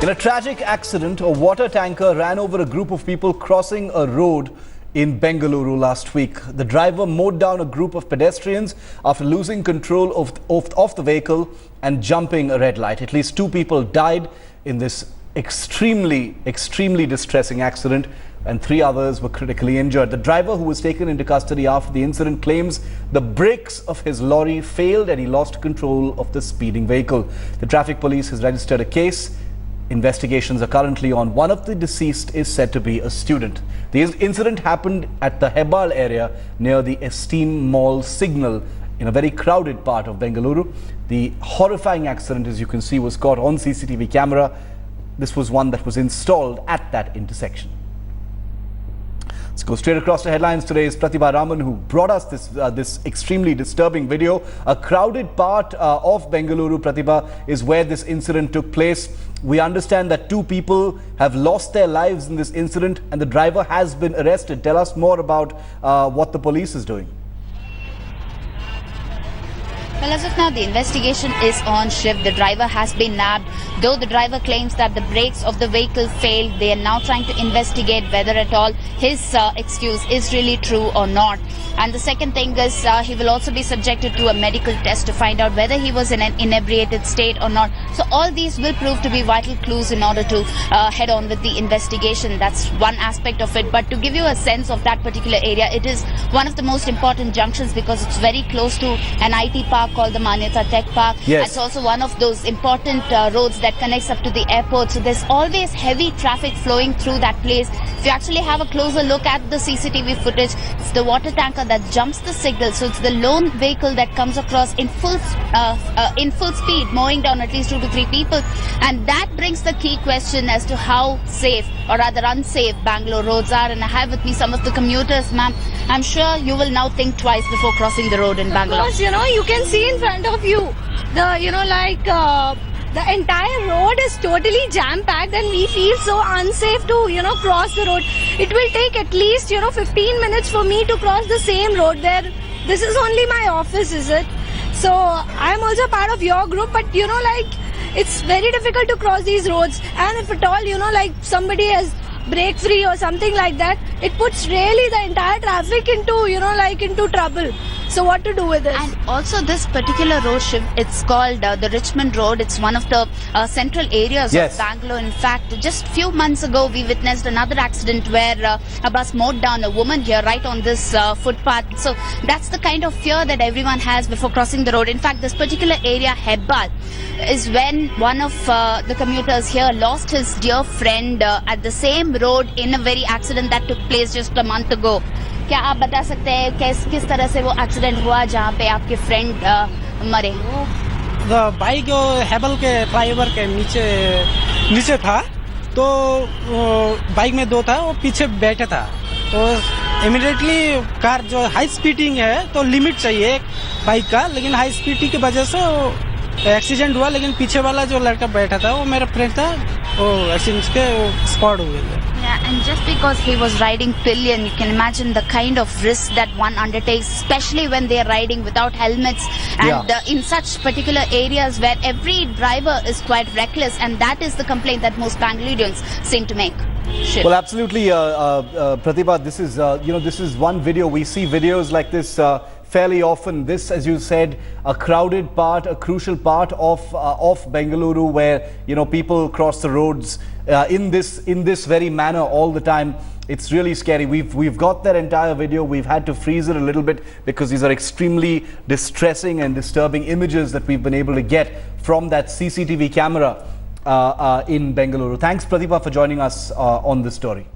In a tragic accident, a water tanker ran over a group of people crossing a road in Bangalore last week. The driver mowed down a group of pedestrians after losing control of the vehicle and jumping a red light. At least 2 people died in this extremely distressing accident, and 3 others were critically injured. The driver, who was taken into custody after the incident, claims the brakes of his lorry failed and he lost control of the speeding vehicle. The traffic police has registered a case. Investigations are currently on. One of the deceased is said to be a student. The incident happened at the Hebbal area near the Esteem Mall signal in a very crowded part of Bangalore. The horrifying accident, as you can see, was caught on CCTV camera. This was one that was installed at that intersection. Let's go straight across to headlines. Today is Pratibha Raman, who brought us this extremely disturbing video. A crowded part of Bangalore, Pratibha, is where this incident took place. We understand that 2 people have lost their lives in this incident and the driver has been arrested. Tell us more about what the police is doing. Well, as of now, the investigation is on shift. The driver has been nabbed. Though the driver claims that the brakes of the vehicle failed, they are now trying to investigate whether at all his excuse is really true or not. And the second thing is he will also be subjected to a medical test to find out whether he was in an inebriated state or not. So all these will prove to be vital clues in order to head on with the investigation. That's one aspect of it. But to give you a sense of that particular area, it is one of the most important junctions because it's very close to an IT park called the Manyata Tech Park. Yes. It's also one of those important roads that connects up to the airport. So there's always heavy traffic flowing through that place. If you actually have a closer look at the CCTV footage, it's the water tanker that jumps the signal. So it's the lone vehicle that comes across in full speed, mowing down at least 2 to 3 people. And that brings the key question as to how safe or rather unsafe Bangalore roads are. And I have with me some of the commuters, ma'am. I'm sure you will now think twice before crossing the road in Bangalore. Because, you can see in front of you, the entire road is totally jam-packed and we feel so unsafe to, cross the road. It will take at least, 15 minutes for me to cross the same road where this is only my office, is it? So, I'm also part of your group, but, it's very difficult to cross these roads. And if at all, somebody has brake free or something like that, it puts really the entire traffic into, into trouble. So what to do with it? And also this particular road, Shiv, it's called the Richmond Road. It's one of the central areas of Bangalore. In fact, just few months ago, we witnessed another accident where a bus mowed down a woman here right on this footpath. So that's the kind of fear that everyone has before crossing the road. In fact, this particular area, Hebbal, is when one of the commuters here lost his dear friend at the same road in a very accident that took place just a month ago. क्या आप बता सकते हैं किस तरह से वो accident हुआ जहाँ पे आपके फ्रेंड मरे? बाइक हेबल के फ्लाईओवर के नीचे था, तो बाइक में 2 था, वो पीछे बैठा था, तो इमीडिएटली कार जो हाई स्पीडिंग है तो लिमिट चाहिए बाइक का, लेकिन हाई स्पीडिंग की वजह से वो एक्सीडेंट हुआ. लेकिन पीछे वाला जो लड़का बैठा था वो मेरा फ्रेंड था, वो एक्सीडेंट के स्पॉट हुए थे. Yeah, and just because he was riding pillion, you can imagine the kind of risk that one undertakes, especially when they are riding without helmets and in such particular areas where every driver is quite reckless, and that is the complaint that most Bangaloreans seem to make. Shiv. Well, absolutely, Pratibha. This is this is one video. We see videos like this fairly often. This, as you said, a crowded part, a crucial part of Bangalore, where people cross the roads in this very manner all the time. It's really scary. We've got that entire video. We've had to freeze it a little bit because these are extremely distressing and disturbing images that we've been able to get from that CCTV camera in Bangalore. Thanks, Pratibha, for joining us on this story.